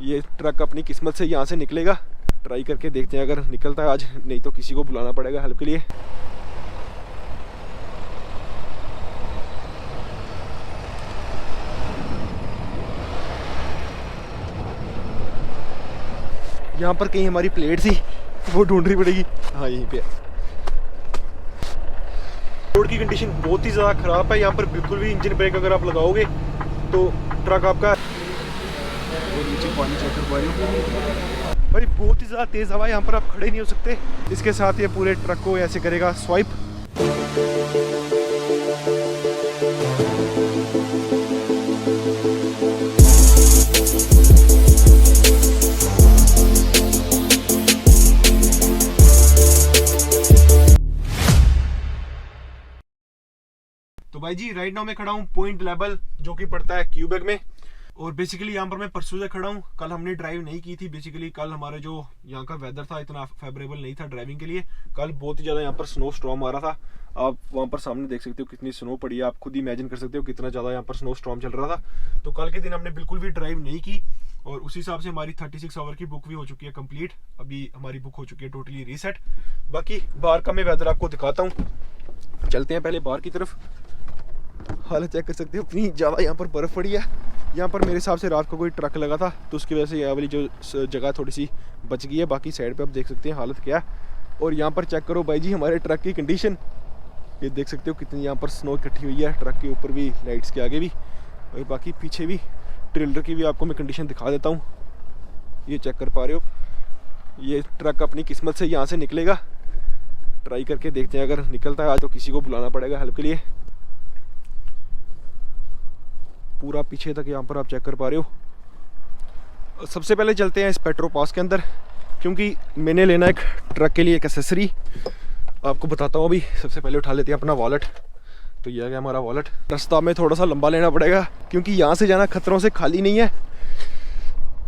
ये ट्रक अपनी किस्मत से यहाँ से निकलेगा। ट्राई करके देखते हैं अगर निकलता है आज, नहीं तो किसी को बुलाना पड़ेगा हेल्प के लिए। यहाँ पर कहीं हमारी प्लेट थी, वो ढूंढनी पड़ेगी। हाँ यहीं पे। रोड की कंडीशन बहुत ही ज़्यादा ख़राब है। यहाँ पर बिल्कुल भी इंजन ब्रेक अगर आप लगाओगे तो ट्रक आपका, और नीचे पानी चेक कर पा रहे हो भाई, बहुत ही ज़्यादा तेज़ हवा है। यहाँ पर आप खड़े नहीं हो सकते। इसके साथ ये पूरे ट्रक को ऐसे करेगा स्वाइप। तो भाई जी राइट नाउ मैं खड़ा हूँ पॉइंट लेवल, जो कि पड़ता है क्यूबेक में। और बेसिकली यहाँ पर मैं परसों से खड़ा हूँ। कल हमने ड्राइव नहीं की थी। बेसिकली कल हमारे जो यहाँ का वेदर था इतना फेवरेबल नहीं था ड्राइविंग के लिए। कल बहुत ही ज़्यादा यहाँ पर स्नो स्टॉर्म आ रहा था। आप वहाँ पर सामने देख सकते हो कितनी स्नो पड़ी है। आप खुद इमेजिन कर सकते हो कितना ज़्यादा यहाँ पर स्नो स्टॉर्म चल रहा था। तो कल के दिन हमने बिल्कुल भी ड्राइव नहीं की और उसी हिसाब से हमारी 36 आवर की बुक भी हो चुकी है कंप्लीट। अभी हमारी बुक हो चुकी है टोटली रीसेट। बाकी बाहर का मैं वेदर आपको दिखाता हूँ। चलते हैं पहले बाहर की तरफ। हालत चेक कर सकते हो इतनी ज़्यादा यहाँ पर बर्फ़ पड़ी है। यहाँ पर मेरे हिसाब से रात को कोई ट्रक लगा था तो उसकी वजह से ये वाली जो जगह थोड़ी सी बच गई है। बाकी साइड पे आप देख सकते हैं हालत क्या है। और यहाँ पर चेक करो भाई जी हमारे ट्रक की कंडीशन। ये देख सकते हो कितनी यहाँ पर स्नो इकट्ठी हुई है। ट्रक के ऊपर भी, लाइट्स के आगे भी, और बाकी पीछे भी ट्रेलर की भी आपको मैं कंडीशन दिखा देता हूँ। ये चेक कर पा रहे हो, ये ट्रक अपनी किस्मत से यहाँ से निकलेगा। ट्राई करके देखते हैं अगर निकलता है आज, तो किसी को बुलाना पड़ेगा हेल्प के लिए। पूरा पीछे तक यहाँ पर आप चेक कर पा रहे हो। सबसे पहले चलते हैं इस पेट्रोल पास के अंदर, क्योंकि मैंने लेना एक ट्रक के लिए एक एक्सेसरी। आपको बताता हूँ अभी। सबसे पहले उठा लेते हैं अपना वॉलेट। तो ये आ गया हमारा वॉलेट। रास्ता में थोड़ा सा लंबा लेना पड़ेगा क्योंकि यहाँ से जाना खतरों से खाली नहीं है।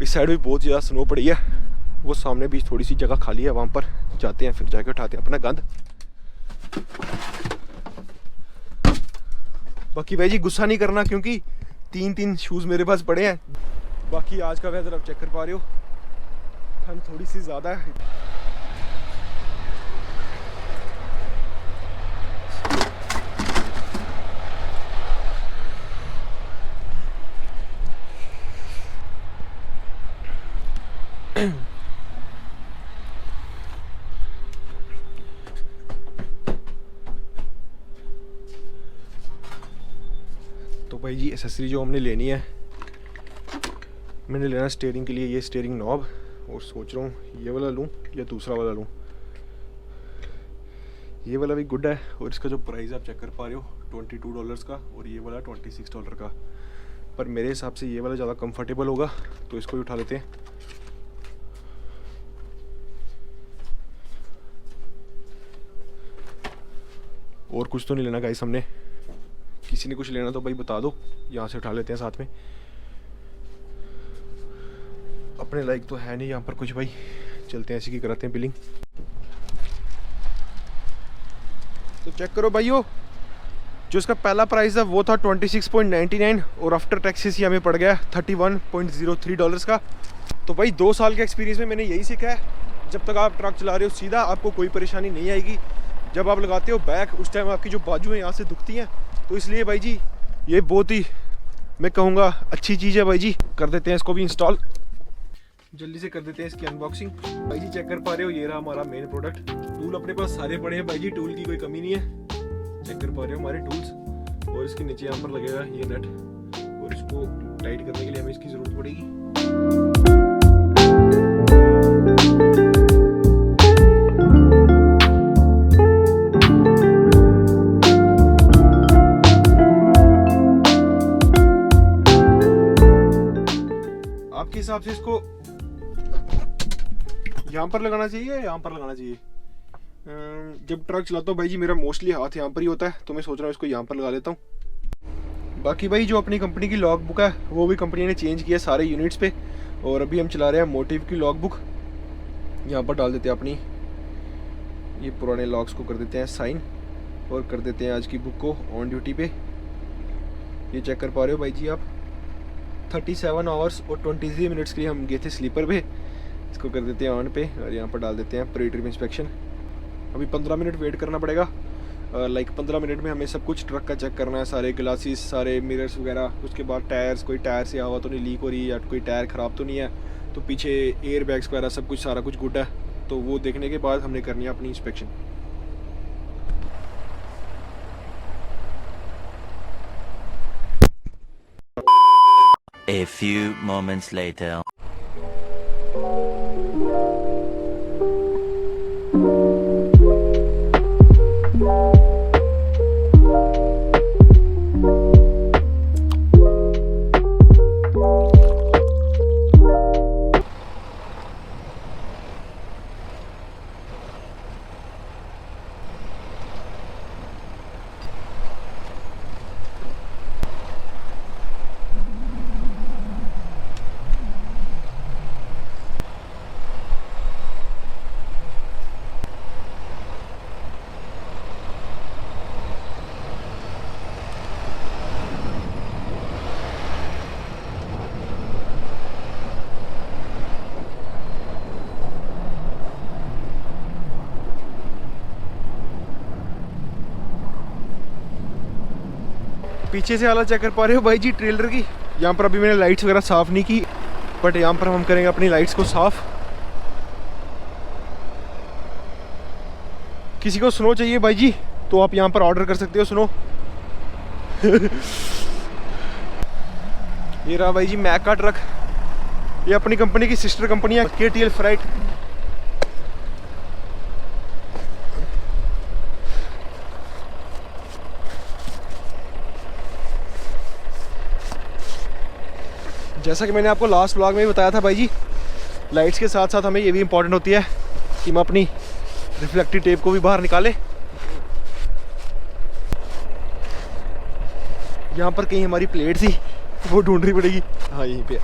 इस साइड भी बहुत ज़्यादा स्नो पड़ी है। वो सामने भी थोड़ी सी जगह खाली है, वहाँ पर जाते हैं, फिर जाके उठाते हैं अपना गंद। बाकी भाई जी गुस्सा नहीं करना क्योंकि 3 शूज़ मेरे पास पड़े हैं। बाकी आज का वेदर आप चेक कर पा रहे हो, ठंड थोड़ी सी ज़्यादा है। तो भाई जी एक्सेसरी जो हमने लेनी है, मैंने लेना स्टीयरिंग के लिए ये स्टीयरिंग नॉब। और सोच रहा हूँ ये वाला लूँ या दूसरा वाला लूँ। ये वाला भी गुड है और इसका जो प्राइस आप चेक कर पा रहे हो $22 का, और ये वाला $26 का। पर मेरे हिसाब से ये वाला ज़्यादा कंफर्टेबल होगा, तो इसको ही उठा लेते हैं। और कुछ तो नहीं लेना गाइस हमने। किसी ने कुछ लेना तो भाई बता दो, यहाँ से उठा लेते हैं साथ में। अपने लाइक तो है नहीं यहाँ पर कुछ भाई। चलते हैं ऐसी की कराते हैं बिलिंग। तो चेक करो भाइयों, जो इसका पहला प्राइस है वो था 26.99 और आफ्टर टैक्सेस ही हमें पड़ गया $31.03 का। तो भाई 2 साल के एक्सपीरियंस में मैंने यही सीखा है, जब तक आप ट्रक चला रहे हो सीधा आपको कोई परेशानी नहीं आएगी। जब आप लगाते हो बैक उस टाइम आपकी जो बाजू है यहाँ से दुखती हैं। तो इसलिए भाई जी ये बहुत ही मैं कहूँगा अच्छी चीज़ है भाई जी। कर देते हैं इसको भी इंस्टॉल, जल्दी से कर देते हैं इसकी अनबॉक्सिंग। भाई जी चेक कर पा रहे हो, ये रहा हमारा मेन प्रोडक्ट। टूल अपने पास सारे पड़े हैं भाई जी, टूल की कोई कमी नहीं है। चेक कर पा रहे हो हमारे टूल्स। और इसके नीचे यहाँ पर लगेगा ये नट, और इसको टाइट करने के लिए हमें इसकी ज़रूरत पड़ेगी। आपके हिसाब से इसको यहाँ पर लगाना चाहिए या यहाँ पर लगाना चाहिए? जब ट्रक चलाता हूँ भाई जी मेरा मोस्टली हाथ यहाँ पर ही होता है, तो मैं सोच रहा हूँ इसको यहाँ पर लगा लेता हूँ। बाकी भाई जो अपनी कंपनी की लॉग बुक है वो भी कंपनी ने चेंज किया सारे यूनिट्स पे, और अभी हम चला रहे हैं मोटिव की लॉग बुक। यहाँ पर डाल देते हैं अपनी ये पुराने लॉग्स को, कर देते हैं साइन और कर देते हैं आज की बुक को ऑन ड्यूटी पे। ये चेक कर पा रहे हो भाई जी आप, 37 आवर्स और 23 मिनट्स के लिए हम गए थे स्लीपर पे। इसको कर देते हैं ऑन पे और यहाँ पर डाल देते हैं प्री ट्रिप इंस्पेक्शन। अभी 15 मिनट वेट करना पड़ेगा। लाइक 15 मिनट में हमें सब कुछ ट्रक का चेक करना है, सारे ग्लासेस, सारे मिरर्स वगैरह। उसके बाद टायर्स, कोई टायर से हवा तो नहीं लीक हो रही है या कोई टायर ख़राब तो नहीं है, तो पीछे एयर बैग्स वगैरह सब कुछ, सारा कुछ गुड है। तो वो देखने के बाद हमने करनी है अपनी inspection. A few moments later. पीछे से हालत चेक कर पा रहे हो भाई जी ट्रेलर की। यहाँ पर अभी मैंने लाइट्स वगैरह साफ़ नहीं की, बट यहाँ पर हम करेंगे अपनी लाइट्स को साफ़। किसी को स्नो चाहिए भाई जी तो आप यहाँ पर ऑर्डर कर सकते हो स्नो। ये रहा भाई जी मैक का ट्रक। ये अपनी कंपनी की सिस्टर कंपनी है KTL फ्राइट। जैसा कि मैंने आपको लास्ट व्लॉग में भी बताया था भाई जी, लाइट्स के साथ साथ हमें ये भी इम्पोर्टेंट होती है कि हम अपनी रिफ्लेक्टिव टेप को भी बाहर निकालें। यहाँ पर कहीं हमारी प्लेट थी, वो ढूंढनी पड़ेगी। हाँ यहीं पे।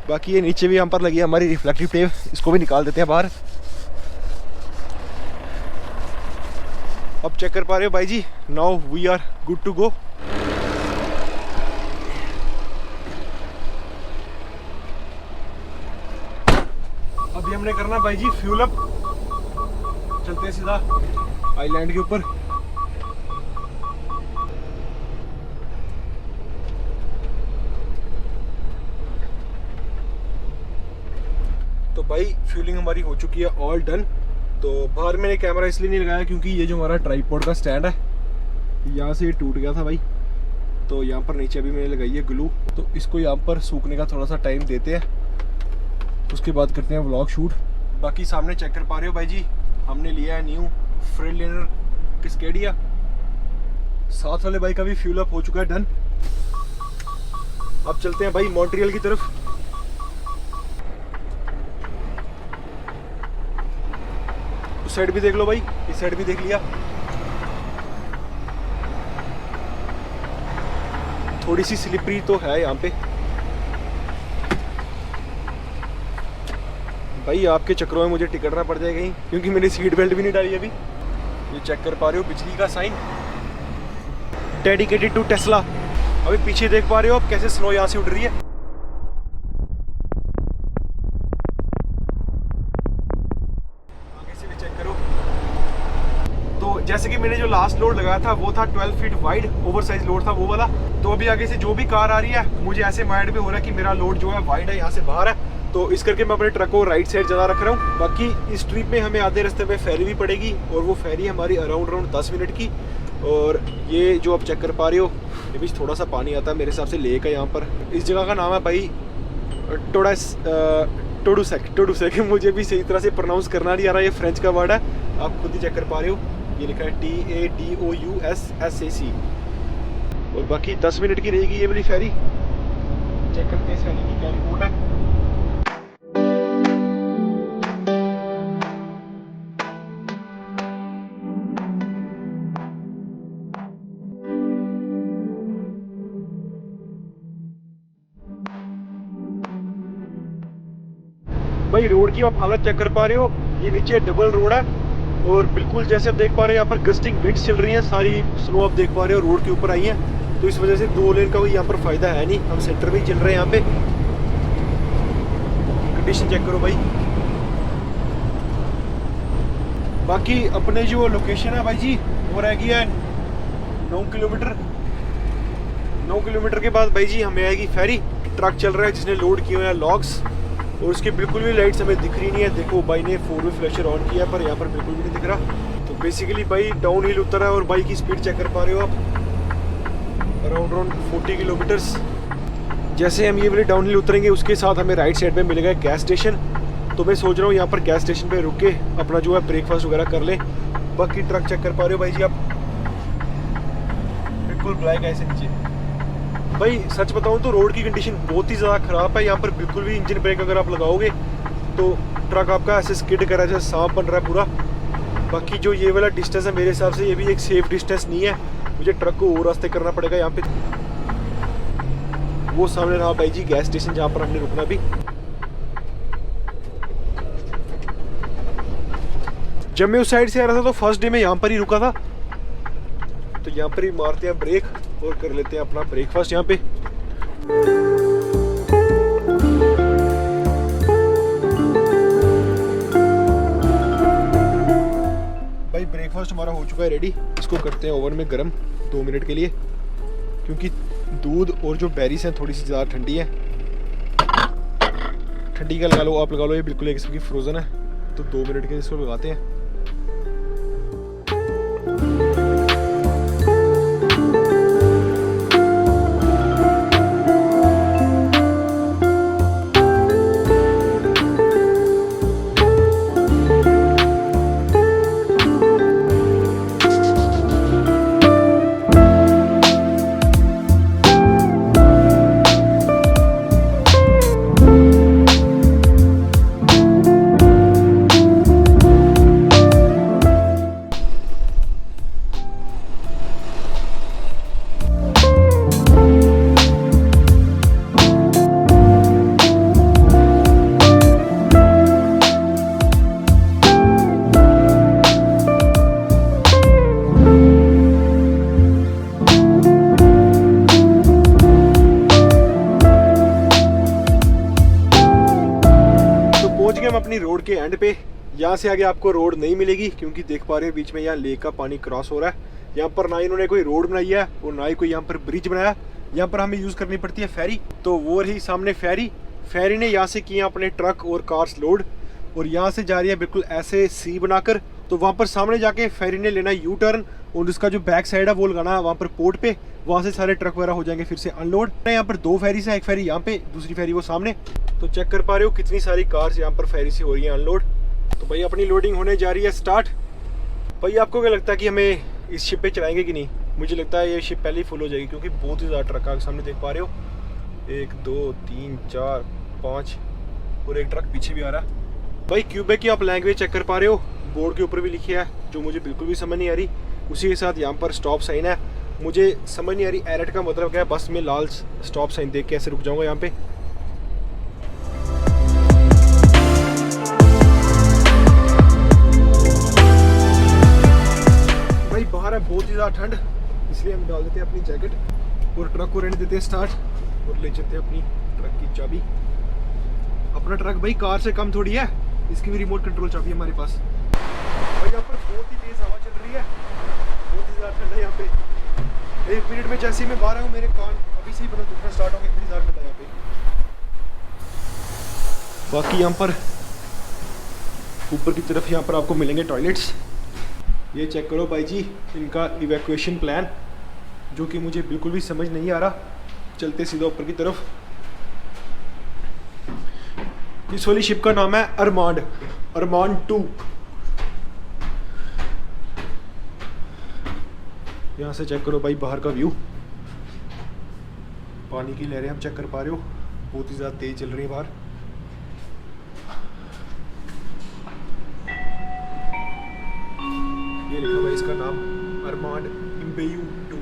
बाकी ये नीचे भी यहाँ पर लगी है हमारी रिफ्लेक्टिव टेप, इसको भी निकाल देते हैं बाहर। अब चेक कर पा रहे हो भाई जी, now we are good to go. अभी हमने करना भाई जी फ्यूल अप। चलते हैं सीधा आइलैंड के ऊपर। तो भाई फ्यूलिंग हमारी हो चुकी है ऑल डन। तो बाहर मैंने कैमरा इसलिए नहीं लगाया क्योंकि ये जो हमारा ट्राइपॉड का स्टैंड है यहाँ से ये टूट गया था भाई। तो यहाँ पर नीचे अभी मैंने लगाई है ग्लू। तो इसको यहाँ पर सूखने का थोड़ा सा टाइम देते हैं, उसके बाद करते हैं व्लॉग शूट। बाकी सामने चेक कर पा रहे हो भाई जी, हमने लिया है न्यू फ्रेडलाइनर कैस्केडिया। साथ वाले बाइक का भी फ्यूल अप हो चुका है डन। अब चलते हैं भाई मॉन्ट्रियल की तरफ। उस साइड भी देख लो भाई, इस साइड भी देख लिया। थोड़ी सी स्लिपरी तो है यहाँ पे भाई। आपके चक्रों में मुझे टिकटना पड़ जाएगा कहीं, क्योंकि मैंने सीट बेल्ट भी नहीं डाली अभी। ये चेक कर पा रहे हो बिजली का साइन, डेडिकेटेड टू टेस्ला। अभी पीछे देख पा रहे हो आप कैसे स्नो यहाँ से उड़ रही है। आगे से भी चेक करो। तो जैसे कि मैंने जो लास्ट लोड लगाया था वो था 12 feet wide, over size load था वो वाला। तो अभी आगे से जो भी कार आ रही है मुझे ऐसे माइंड में हो रहा है कि मेरा लोड जो है वाइड है, यहाँ से बाहर है। तो इस करके मैं अपने ट्रक को राइट साइड ज़्यादा रख रहा हूँ। बाकी इस ट्रिप में हमें आधे रास्ते में फेरी भी पड़ेगी, और वो फेरी हमारी अराउंड 10 मिनट की। और ये जो आप चेक कर पा रहे हो, ये भी थोड़ा सा पानी आता है मेरे हिसाब से लेक है यहाँ पर। इस जगह का नाम है भाई टोडुसेक। मुझे भी सही तरह से प्रोनाउंस करना नहीं आ रहा, ये फ्रेंच का वर्ड है, आप खुद ही चेक कर पा रहे हो। ये लिखा है TADOUSSAC। और बाकी 10 मिनट की रहेगी ये वाली फेरी। चेक करते हैं इस फेरी की क्या रिपोर्ट है। भाई रोड की आप हालत चेक कर पा रहे हो, ये नीचे डबल रोड है, और बिल्कुल जैसे आप देख पा रहे हो यहाँ पर गस्टिंग विंड्स चल रही हैं। सारी स्नो आप देख पा रहे हो रोड के ऊपर आई है। तो इस वजह से 2 लेन का कोई यहाँ पर फ़ायदा है नहीं। हम सेंटर में ही चल रहे हैं। यहाँ पे कंडीशन चेक करो भाई। बाकी अपने जो लोकेशन है भाई जी वो रह गई है 9 किलोमीटर। 9 किलोमीटर के बाद भाई जी हमें आएगी फेरी। ट्रक चल रहा है जिसने लोड किए हुए हैं लॉग्स, और उसकी बिल्कुल भी लाइट्स हमें दिख रही नहीं है। देखो भाई ने 4 फ्लैशर ऑन किया पर यहाँ पर बिल्कुल भी नहीं दिख रहा। तो बेसिकली भाई डाउन हिल उतर है और बाइक की स्पीड चेक कर पा रहे हो आप, अराउंड 40 किलोमीटर्स। जैसे हम ये वाले डाउन हिल उतरेंगे उसके साथ हमें राइट साइड में मिलेगा गैस स्टेशन। तो मैं सोच रहा हूँ यहाँ पर गैस स्टेशन पे रुक के अपना जो है ब्रेकफास्ट वगैरह कर लें। बाकी ट्रक चेक कर पा रहे हो भाई जी आप, बिल्कुल ब्लैक है ऐसे नीचे। भाई सच बताऊँ तो रोड की कंडीशन बहुत ही ज़्यादा ख़राब है। यहाँ पर बिल्कुल भी इंजन ब्रेक अगर आप लगाओगे तो ट्रक आपका ऐसे स्किड कर रहा है जैसे सांप बन रहा है पूरा। बाकी जो ये वाला डिस्टेंस है मेरे हिसाब से ये भी एक सेफ डिस्टेंस नहीं है, मुझे ट्रक को और रास्ते करना पड़ेगा। यहाँ पे वो सामने रहा भाई जी गैस स्टेशन जहाँ पर हमने रुकना भी। जब मैं उस साइड से आ रहा था तो फर्स्ट डे में यहाँ पर ही रुका था, तो यहाँ पर ही मारते हैं ब्रेक और कर लेते हैं अपना ब्रेकफास्ट यहाँ पे। भाई ब्रेकफास्ट हमारा हो चुका है रेडी। इसको करते हैं ओवन में गर्म 2 मिनट के लिए, क्योंकि दूध और जो बेरीज हैं थोड़ी सी ज़्यादा ठंडी है। ठंडी का लगा लो आप, लगा लो, ये बिल्कुल एक किस्म की फ्रोज़न है। तो 2 मिनट के लिए इसको लगाते हैं। अपनी रोड के एंड पे, यहाँ से आगे आपको रोड नहीं मिलेगी क्योंकि देख पा रहे हो बीच में यहाँ लेक का पानी क्रॉस हो रहा है। यहाँ पर ना इन्होंने कोई रोड बनाई है और ना ही कोई यहाँ पर ब्रिज बनाया। यहाँ पर हमें यूज़ करनी पड़ती है फेरी। तो वो रही सामने फेरी ने यहाँ से किया अपने ट्रक और कार्स लोड, और यहाँ से जा रही है बिल्कुल ऐसे सी बनाकर। तो वहाँ पर सामने जाके फेरी ने लेना यू टर्न और उसका जो बैक साइड है वो लगाना है वहाँ पर पोर्ट पे। वहाँ से सारे ट्रक वगैरह हो जाएंगे फिर से अनलोड। यहाँ पर 2 फेरीज हैं, एक फेरी यहाँ पे, दूसरी फेरी वो सामने। तो चेक कर पा रहे हो कितनी सारी कार्स यहाँ पर फेरी से हो रही हैं अनलोड। तो भाई अपनी लोडिंग होने जा रही है स्टार्ट। भाई आपको क्या लगता है कि हमें इस शिप पे चलाएंगे कि नहीं? मुझे लगता है ये शिप पहले ही फुल हो जाएगी क्योंकि बहुत ही ज़्यादा ट्रक आगे सामने देख पा रहे हो। 1 2 3 4 5 और एक ट्रक पीछे भी आ रहा है। भाई क्यूबेक की आप लैंग्वेज चेक कर पा रहे हो, बोर्ड के ऊपर भी लिखी है जो मुझे बिल्कुल भी समझ नहीं आ रही। उसी के साथ यहाँ पर स्टॉप साइन है, मुझे समझ नहीं आ रही एरट का मतलब क्या है। बस मैं लाल स्टॉप साइन देख के ऐसे रुक जाऊँगा यहाँ पे। भाई बाहर है बहुत ही ज़्यादा ठंड, इसलिए हम डाल देते हैं अपनी जैकेट और ट्रक को रहने देते हैं स्टार्ट और ले चलते हैं अपनी ट्रक की चाबी। अपना ट्रक भाई कार से कम थोड़ी है, इसकी भी रिमोट कंट्रोल चाबी हमारे पास। भाई यहाँ पर बहुत ही तेज़ हवा चल रही है, बहुत ही ज़्यादा ठंड है यहाँ पे। 1 मिनट में जैसे ही मैं बाहर आऊँ मेरे कान अभी से ही मतलब दुखना स्टार्ट हो गए, इतनी ज़्यादा ठंड है यहाँ पे। बाकी यहाँ पर ऊपर की तरफ यहाँ पर आपको मिलेंगे टॉयलेट्स। ये चेक करो भाई जी इनका इवैक्यूएशन प्लान, जो कि मुझे बिल्कुल भी समझ नहीं आ रहा। चलते सीधा ऊपर की तरफ। इस वाली शिप का नाम है अरमांड 2। यहाँ से चेक करो भाई बाहर का व्यू, पानी की लहरें आप चेक कर पा रहे हो, बहुत ही ज़्यादा तेज चल रही है बाहर। ये लिखा हुआ है इसका नाम अरमांड इम्बेयू 2।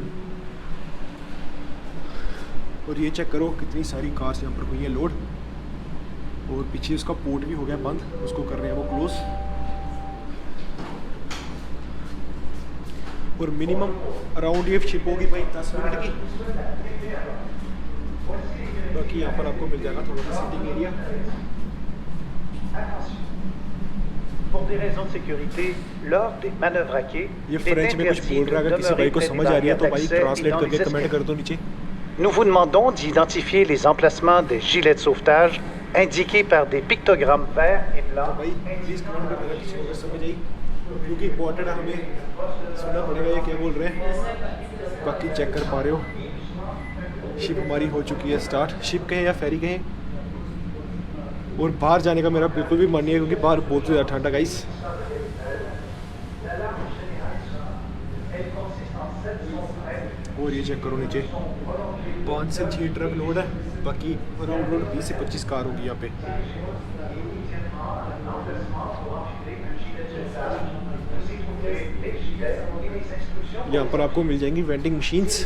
और ये चेक करो कितनी सारी कार्स यहाँ पर हुई है लोड, और पीछे उसका पोर्ट भी हो गया बंद, उसको कर रहे हैं वो क्लोज। और मिनिमम अराउंड ये शिप होगी भाई 10 मिनट की। बाकी यहाँ पर आपको मिल जाएगा थोड़ा सा seating area. Pour des raisons de sécurité, lors des manœuvres à quai, ये il est फ्रेंच में कुछ interdit बोल रहा है, de अगर किसी भाई demeurer को près des समझ आ रही है barrières तो भाई d'accès et ट्रांसलेट dans करके les कमेंट कर escaliers. दो नीचे। Nous vous demandons d'identifier les emplacements des gilets de sauvetage indiqués par des pictogrammes verts et तो blancs. भाई प्लीज़ कमेंट कर देना किसी को अगर समझ आई, क्योंकि इम्पोर्टेंट है, हमें सुनना पड़ेगा ये क्या बोल रहे हैं। बाकी चेक कर पा रहे हो शिप हमारी हो चुकी है स्टार्ट। शिप कहें या फेरी कहें। और बाहर जाने का मेरा बिल्कुल भी मन नहीं है, क्योंकि बाहर बहुत ज़्यादा ठंड है गाइस। और ये चेक करो नीचे 5 से 6 ट्रक लोड है। बाकी अराउंड रोड 20 से 25 कार होगी यहाँ पे। यहाँ पर आपको मिल जाएंगी वेंडिंग मशीन्स।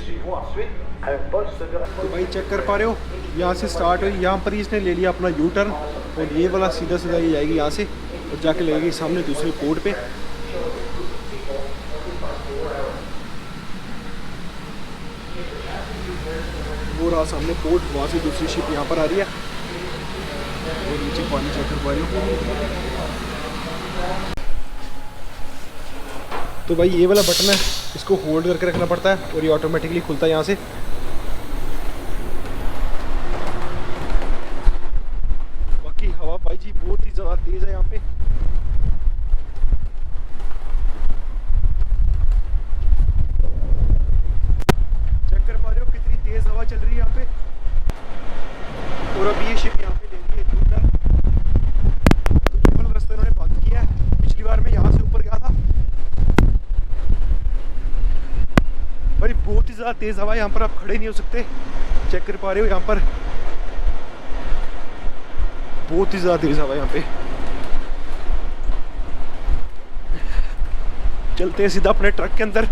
तो भाई चेक कर पा रहे हो यहाँ से स्टार्ट हुई, यहाँ पर ही इसने ले लिया अपना यू टर्न और ये वाला सीधा सीधा ये जाएगी यहाँ से और जाके लगेगी सामने दूसरे पोर्ट पे। वो रहा सामने पोर्ट, वहाँ से दूसरी शिप यहाँ पर आ रही है। और नीचे पानी चेक कर पा रहे हो। तो भाई ये वाला बटन है, इसको होल्ड करके रखना पड़ता है और ये ऑटोमेटिकली खुलता है यहाँ से। बाकी हवा भाई जी बहुत ही ज़्यादा तेज़ है यहाँ पे। चेक कर पा रहे हो कितनी तेज़ हवा चल रही है यहाँ पे। और अब ये शिप यहाँ पे ले रही है यू-टर्न। तो ये वाला रास्ता इन्होंने बंद किया है। पिछली बार मैं यहाँ से ऊपर गया था भाई, बहुत ही ज़्यादा तेज़ हवा है यहाँ पर, आप खड़े नहीं हो सकते। चेक कर पा रहे हो यहाँ पर बहुत ही ज़्यादा तेज़ हवा है यहाँ पे। चलते हैं सीधा अपने ट्रक के अंदर।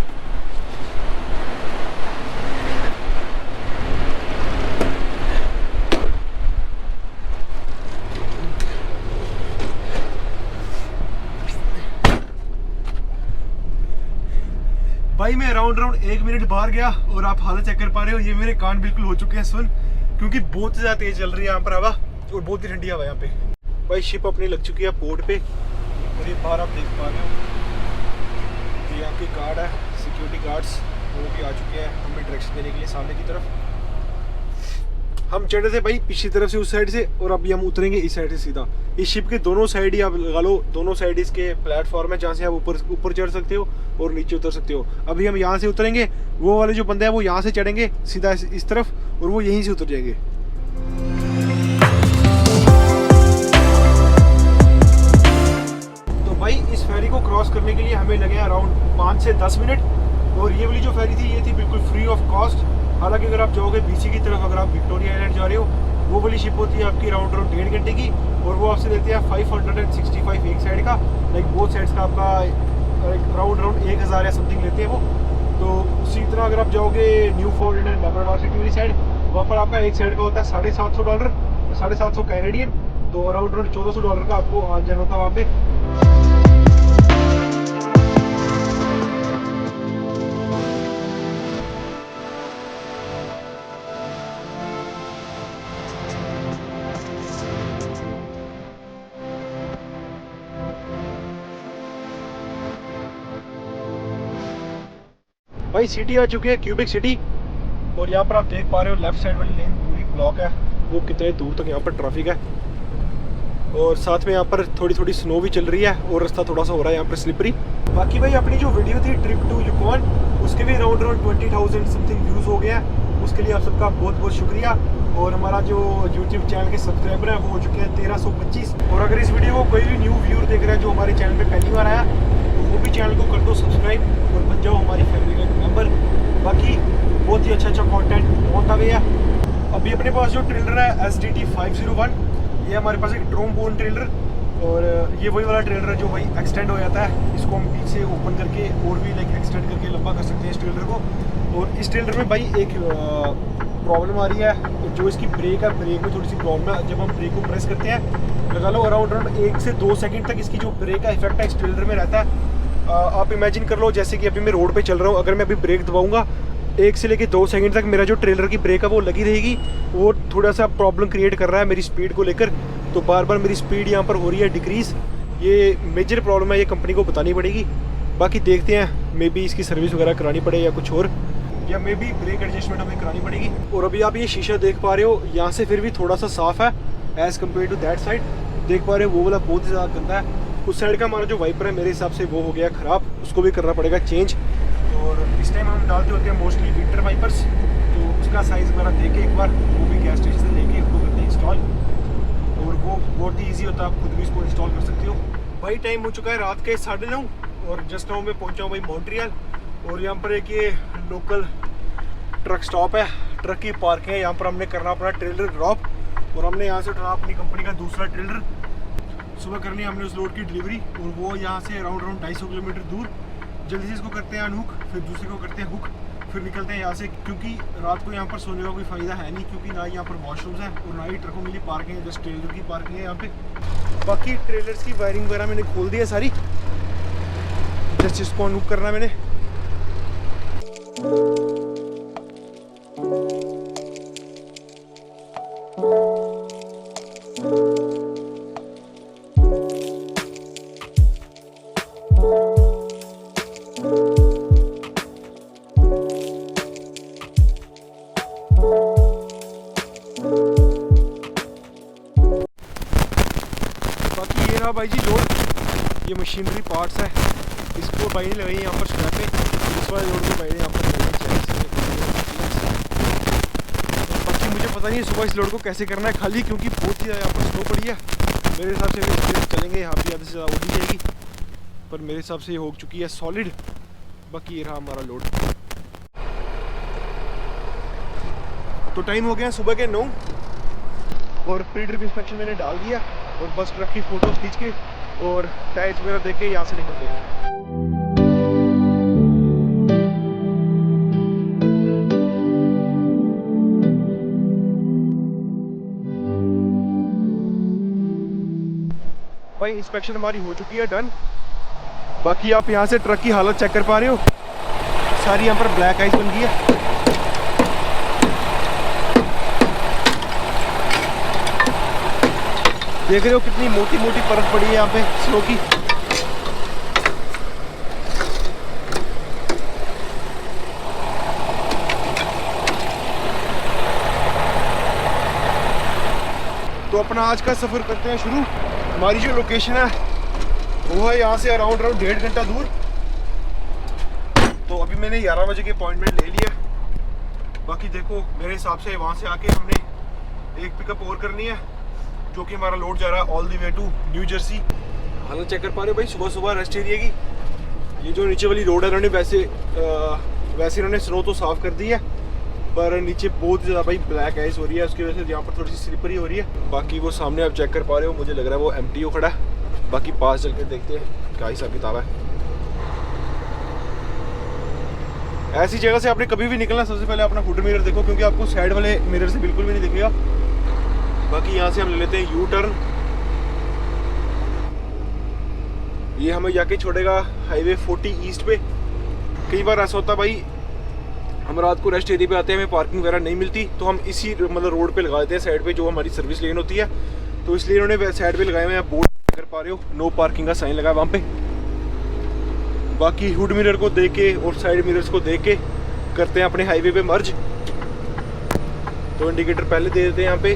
भाई मैं राउंड 1 मिनट बाहर गया और आप हालत चेक कर पा रहे हो, ये मेरे कान बिल्कुल हो चुके हैं सुन, क्योंकि बहुत ज़्यादा तेज चल रही है यहाँ पर हवा और बहुत ही ठंडी हवा यहाँ पे। भाई शिप अपनी लग चुकी है पोर्ट पे और ये बाहर आप देख पा रहे हो, ये यहाँ के गार्ड है, सिक्योरिटी गार्ड्स, वो भी आ चुके हैं हमें डायरेक्शन देने के लिए सामने की तरफ। हम चढ़े थे भाई पिछली तरफ से उस साइड से और अभी हम उतरेंगे इस साइड से सीधा। इस शिप के दोनों साइड ही आप लगा लो, दोनों साइड इसके प्लेटफॉर्म है जहाँ से आप ऊपर चढ़ सकते हो और नीचे उतर सकते हो। अभी हम यहाँ से उतरेंगे, वो वाले जो बंदे हैं वो यहाँ से चढ़ेंगे सीधा इस तरफ और वो यहीं से उतर जाएंगे। तो भाई इस फेरी को क्रॉस करने के लिए हमें लगे अराउंड 5 से 10 मिनट और ये वाली जो फेरी थी ये थी बिल्कुल फ्री ऑफ कॉस्ट। हालांकि अगर आप जाओगे बीसी की तरफ, अगर आप विक्टोरिया आइलैंड जा रहे हो, वो वाली शिप होती है आपकी राउंड 1.5 घंटे की और वो आपसे लेते हैं 565 एक साइड का, लाइक बोथ साइड्स का आपका राउंड 1000 या समथिंग लेते हैं वो। तो उसी तरह अगर आप जाओगे new fort and Labrador city वाली साइड, वहाँ पर आपका एक साइड का होता है $750, $750 कैनेडियन, तो अराउंड $1400 का आपको आना जाना होता है वहाँ पे। भाई सिटी आ चुकी है क्यूबिक सिटी और यहाँ पर आप देख पा रहे हो लेफ्ट साइड वाली लेन पूरी ब्लॉक है, वो कितने दूर तक यहाँ पर ट्रैफिक है और साथ में यहाँ पर थोड़ी थोड़ी स्नो भी चल रही है और रास्ता थोड़ा सा हो रहा है यहाँ पर स्लिपरी। बाकी भाई अपनी जो वीडियो थी ट्रिप टू यूकॉन, उसके भी अराउंड 20,000 समथिंग व्यूज़ हो गया है, उसके लिए आप सबका बहुत बहुत शुक्रिया। और हमारा जो यूट्यूब चैनल के सब्सक्राइबर है वो हो चुके हैं 1325। और अगर इस वीडियो को कोई भी न्यू व्यूअर देख रहा है जो हमारे चैनल पर पहली बार आया, तो वो भी चैनल को कर दो सब्सक्राइब और बन जाओ हमारी फैमिली का मेंबर। बाकी बहुत ही अच्छा कंटेंट होता गया। अभी अपने पास जो ट्रेलर है SDT 501, ये हमारे पास एक ड्रोन बोन ट्रेलर और ये वही वाला ट्रेलर है जो भाई एक्सटेंड हो जाता है। इसको हम बीच से ओपन करके और भी लाइक एक्सटेंड करके लंबा कर सकते हैं इस ट्रेलर को। और इस ट्रेलर में भाई एक प्रॉब्लम आ रही है, जो इसकी ब्रेक है, ब्रेक में थोड़ी सी प्रॉब्लम है। जब हम ब्रेक को प्रेस करते हैं, लगा लो अराउंड 1 से 2 सेकंड तक इसकी जो ब्रेक का इफेक्ट है इस ट्रेलर में रहता है। आप इमेजिन कर लो जैसे कि अभी मैं रोड पे चल रहा हूँ, अगर मैं अभी ब्रेक दबाऊंगा 1 से लेके 2 सेकंड तक मेरा जो ट्रेलर की ब्रेक है वो लगी रहेगी। वो थोड़ा सा प्रॉब्लम क्रिएट कर रहा है मेरी स्पीड को लेकर, तो बार बार मेरी स्पीड यहाँ पर हो रही है डिक्रीज़। ये मेजर प्रॉब्लम है, ये कंपनी को बतानी पड़ेगी। बाकी देखते हैं, मे बी इसकी सर्विस वगैरह करानी पड़े या कुछ और, या मे बी ब्रेक एडजस्टमेंट हमें करानी पड़ेगी। और अभी आप ये शीशा देख पा रहे हो, यहाँ से फिर भी थोड़ा सा साफ़ है as compare to that side. देख पा रहे हो वो वाला बहुत ही ज़्यादा गंदा है। उस साइड का हमारा जो वाइपर है मेरे हिसाब से वो हो गया ख़राब, उसको भी करना पड़ेगा चेंज। और इस टाइम हम डालते होते हैं मोस्टली विंटर वाइपर्स, तो उसका साइज़ वगैरह देख के एक बार वो भी गैस स्टेशन से लेके उसको करते हैं इंस्टॉल, और वो बहुत ही ईजी होता है, आप खुद भी इसको इंस्टॉल कर सकते हो। भाई टाइम हो चुका है रात के 9:30 और जस्ट नाउ मैं पहुंचा हूँ भाई मॉन्ट्रियल। और यहाँ पर एक ये लोकल ट्रक स्टॉप है, ट्रक की पार्किंग है। यहाँ पर हमने करना अपना ट्रेलर ड्रॉप, और हमने यहाँ से उठाना अपनी कंपनी का दूसरा ट्रेलर। सुबह करनी हमने उस लोड की डिलीवरी, और वो यहाँ से अराउंड 250 किलोमीटर दूर। जल्दी से इसको करते हैं अनहुक, फिर दूसरे को करते हैं हुक, फिर निकलते हैं यहाँ से। क्योंकि रात को यहाँ पर सोने का कोई फ़ायदा है नहीं, क्योंकि ना यहाँ पर वॉशरूम्स हैं और ना ही ट्रकों के लिए पार्किंग है, जस्ट ट्रेलर की पार्किंग है यहाँ पे। बाकी ट्रेलर्स की वायरिंग वगैरह मैंने खोल दी है सारी, जस्ट इसको अनहुक करना है मैंने। भाई जी लोड, ये मशीनरी पार्ट्स है, इसको भाई ने लगाई यहाँ पर स्क्रैप पे, इस वाले लोड को भाई ने यहाँ पर लगाई चाहिए। बाकी मुझे पता नहीं है सुबह इस लोड को कैसे करना है खाली, क्योंकि बहुत ही यहाँ पर स्लो पड़ी है। मेरे हिसाब से अगर चलेंगे यहाँ पे ज़्यादा से ज़्यादा हो जाएगी, पर मेरे हिसाब से ये हो चुकी है सॉलिड। बाकी ये रहा हमारा लोड। तो टाइम हो गया सुबह के 9 और प्री ट्रिप इंस्पेक्शन मैंने डाल दिया, और बस ट्रक की फोटोज खींच के और टायर्स वगैरह देख के यहाँ से निकलते हैं। भाई इंस्पेक्शन हमारी हो चुकी है डन। बाकी आप यहाँ से ट्रक की हालत चेक कर पा रहे हो, सारी यहाँ पर ब्लैक आइस बन गई है। देख रहे हो कितनी मोटी मोटी परत पड़ी है यहाँ पे स्नो की। तो अपना आज का सफ़र करते हैं शुरू। हमारी जो लोकेशन है वो है यहाँ से अराउंड 1.5 घंटा दूर। तो अभी मैंने 11 बजे के अपॉइंटमेंट ले लिया। बाकी देखो मेरे हिसाब से वहाँ से आके हमने एक पिकअप और करनी है, जो कि हमारा लोड जा रहा है all the way to New Jersey. हालत चेक कर पा रहे हो भाई सुबह सुबह रेस्ट एरिया की। ये जो नीचे वाली रोड है इन्होंने वैसे इन्होंने स्नो तो साफ़ कर दी है, पर नीचे बहुत ज़्यादा भाई ब्लैक आइस हो रही है, उसकी वजह से यहाँ पर थोड़ी सी स्लिपरी हो रही है। बाकी वो सामने आप चेक कर पा रहे हो, मुझे लग रहा है वो MTO खड़ा है। बाकी पास चल के देखते हैं क्या हिसाब किताब है। ऐसी जगह से आपने कभी भी निकलना, सबसे पहले अपना फुट मिरर देखो, क्योंकि आपको साइड वाले मिरर से बिल्कुल भी नहीं दिखेगा। बाकी यहाँ से हम ले लेते हैं यू टर्न। ये हमें जाके छोड़ेगा हाईवे 40 ईस्ट पे। कई बार ऐसा होता भाई, हम रात को रेस्ट एरिया पे आते हैं, हमें पार्किंग वगैरह नहीं मिलती, तो हम इसी मतलब रोड पे लगा देते हैं साइड पे, जो हमारी सर्विस लेन होती है। तो इसलिए इन्होंने साइड पे लगाए हुए हैं बोर्ड, कर पा रहे हो नो पार्किंग का साइन लगा है वहाँ पे। बाकी हुड मिरर को देख के और साइड मिरर्स को देख के करते हैं अपने हाईवे पे मर्ज। तो इंडिकेटर पहले दे देते हैं यहाँ पे।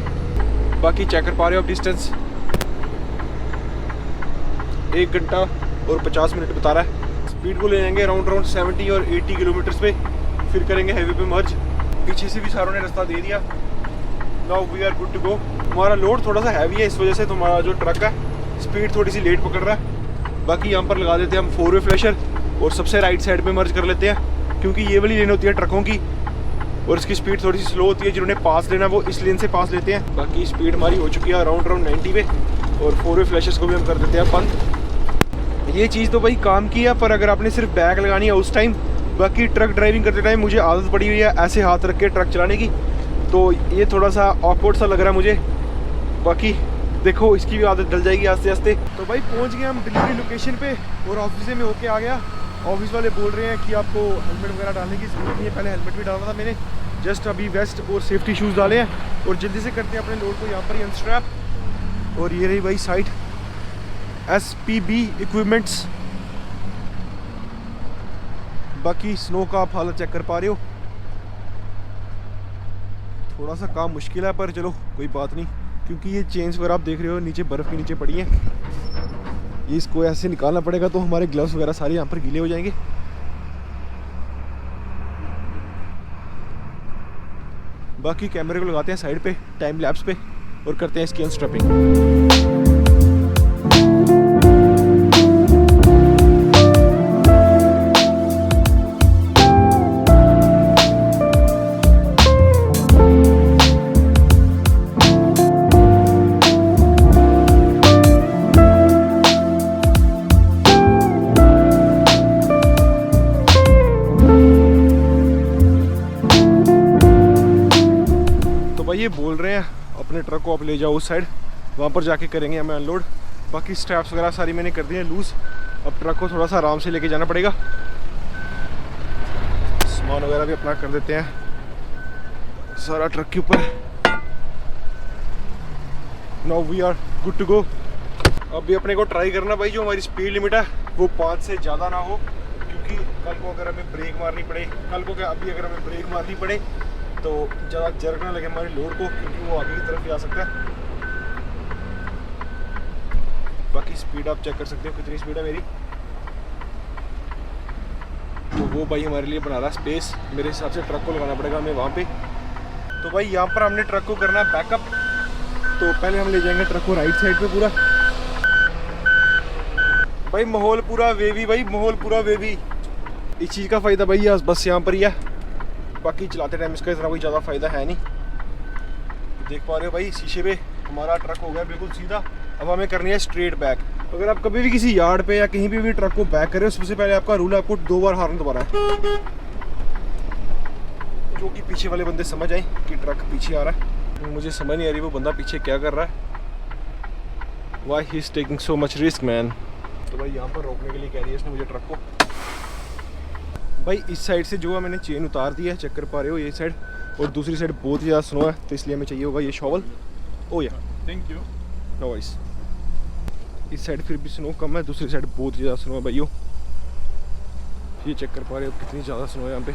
बाकी चेक कर पा रहे हो आप डिस्टेंस 1 घंटा और 50 मिनट बता रहा है। स्पीड को ले जाएंगे अराउंड 70 और 80 किलोमीटर्स पे, फिर करेंगे हाईवे पे मर्ज। पीछे से भी सारों ने रास्ता दे दिया। Now we are good to go. हमारा लोड थोड़ा सा हैवी है, इस वजह से तो हमारा जो ट्रक है स्पीड थोड़ी सी लेट पकड़ रहा है। बाकी यहाँ पर लगा देते हैं हम 4-वे फ्लैशर और सबसे राइट साइड पे मर्ज कर लेते हैं, क्योंकि ये वाली लेन होती है ट्रकों की और इसकी स्पीड थोड़ी सी स्लो होती है। जिन्होंने पास लेना वो इस लेन से पास लेते हैं। बाकी स्पीड हमारी हो चुकी है अराउंड 90 पे, और 4-वे फ्लैशर्स को भी हम कर देते हैं बंद। ये चीज़ तो भाई काम की है, पर अगर आपने सिर्फ बैक लगानी है उस टाइम। बाकी ट्रक ड्राइविंग करते टाइम मुझे आदत पड़ी हुई है ऐसे हाथ रख के ट्रक चलाने की, तो ये थोड़ा सा ऑकवर्ड सा लग रहा है मुझे। बाकी देखो इसकी भी आदत डल जाएगी आस्ते आस्ते। तो भाई पहुंच गए हम डिलीवरी लोकेशन पे और ऑफिस में होके आ गया। ऑफिस वाले बोल रहे हैं कि आपको हेलमेट वगैरह डालने की ज़रूरत नहीं है, पहले हेलमेट भी डाला था मैंने, जस्ट अभी वेस्ट और सेफ्टी शूज़ डाले हैं और जल्दी से करते हैं अपने लोड को यहाँ पर ही अनस्ट्रैप। और ये रही भाई साइट SPB इक्विपमेंट्स। बाकी स्नो का आप हालत चेक कर पा रहे हो, थोड़ा सा काम मुश्किल है पर चलो कोई बात नहीं, क्योंकि ये चेन्स वगैरह आप देख रहे हो नीचे बर्फ़ के नीचे पड़ी है, ये इसको ऐसे निकालना पड़ेगा तो हमारे ग्लव्स वगैरह सारे यहाँ पर गीले हो जाएंगे। बाकी कैमरे को लगाते हैं साइड पे टाइम लैप्स पे और करते हैं इसकी अनस्ट्रैपिंग। ये बोल रहे हैं अपने ट्रक को आप ले जाओ उस साइड, वहाँ पर जाके करेंगे हमें अनलोड। बाकी स्ट्रैप्स वगैरह सारी मैंने कर दी हैं लूज़, अब ट्रक को थोड़ा सा आराम से लेके जाना पड़ेगा। सामान वगैरह भी अपना कर देते हैं सारा ट्रक के ऊपर। Now we are good to go. अब भी अपने को ट्राई करना भाई जो हमारी स्पीड लिमिट है वो 5 से ज़्यादा ना हो, क्योंकि कल को अगर हमें ब्रेक मारनी पड़े, कल को क्या अभी अगर हमें ब्रेक मारनी पड़े तो ज़्यादा जर्क ना लगे हमारे लोड को, क्योंकि वो आगे की तरफ ही आ सकता है। बाकी स्पीड आप चेक कर सकते हो कितनी स्पीड है मेरी। तो वो भाई हमारे लिए बना रहा स्पेस, मेरे हिसाब से ट्रक को लगाना पड़ेगा हमें वहाँ पे। तो भाई यहाँ पर हमने ट्रक को करना है बैकअप, तो पहले हम ले जाएंगे ट्रक को राइट साइड पे पूरा। भाई माहौल पूरा वेवी, भाई माहौल पूरा वेवी। इस चीज़ का फ़ायदा भाई बस यहाँ पर ही है, बाकी चलाते टाइम इसका इतना कोई ज़्यादा फ़ायदा है नहीं। देख पा रहे हो भाई शीशे पे हमारा ट्रक हो गया बिल्कुल सीधा। अब हमें करनी है स्ट्रेट बैक। अगर आप कभी भी किसी यार्ड पे या कहीं भी ट्रक को बैक करें, सबसे पहले आपका रूल है आपको 2 बार हॉर्न दबाना है, जो कि पीछे वाले बंदे समझ आए कि ट्रक पीछे आ रहा है। मुझे समझ नहीं आ रही वो बंदा पीछे क्या कर रहा है। Why he is taking so much risk man. तो भाई यहाँ पर रोकने के लिए कह रही है इसने मुझे ट्रक को। भाई इस साइड से जो है मैंने चेन उतार दी है, चेक कर पा रहे हो ये साइड, और दूसरी साइड बहुत ही ज़्यादा स्नो है तो इसलिए हमें चाहिए होगा ये शॉवल। ओ या थैंक यू। नो वाइस, इस साइड फिर भी स्नो कम है, दूसरी साइड बहुत ही ज़्यादा स्नो है भाइयों। ये चेक कर पा रहे हो कितनी ज़्यादा स्नो है यहाँ पे।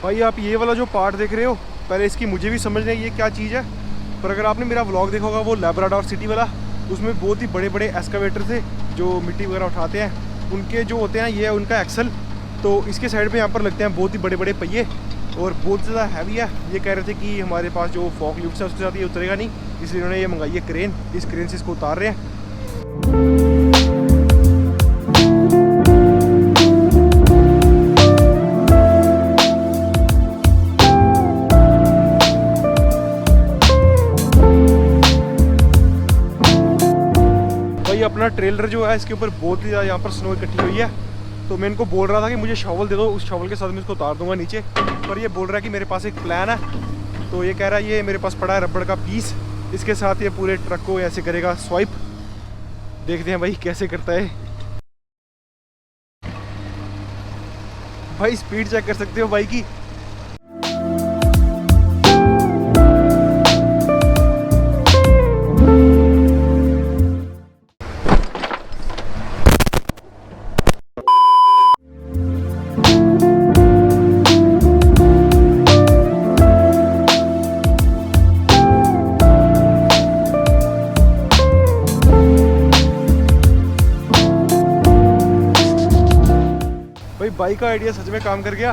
भाई आप ये वाला जो पार्ट देख रहे हो, पहले इसकी मुझे भी समझ नहीं है ये क्या चीज़ है, पर अगर आपने मेरा व्लॉग देखा होगा वो लैब्राडोर सिटी वाला, उसमें बहुत ही बड़े बड़े एक्सकावेटर थे जो मिट्टी वगैरह उठाते हैं, उनके जो होते हैं ये है उनका एक्सल। तो इसके साइड पे यहाँ पर लगते हैं बहुत ही बड़े बड़े पहिए और बहुत ज़्यादा हैवी है। ये कह रहे थे कि हमारे पास जो फॉक लिफ्ट है उसके साथ ये उतरेगा नहीं, इसलिए उन्होंने ये मंगाई है क्रेन। इस क्रेन से इसको उतार रहे हैं। अपना ट्रेलर जो है इसके ऊपर बहुत ही ज़्यादा यहाँ पर स्नो इकट्ठी हुई है, तो मैं इनको बोल रहा था कि मुझे शॉवल दे दो, उस शॉवल के साथ मैं इसको उतार दूंगा नीचे, पर ये बोल रहा है कि मेरे पास एक प्लान है। तो ये कह रहा है ये मेरे पास पड़ा है रबड़ का पीस, इसके साथ ये पूरे ट्रक को ऐसे करेगा स्वाइप। देखते हैं भाई कैसे करता है। भाई स्पीड चेक कर सकते हो बाइक की। बाइक का आइडिया सच में काम कर गया।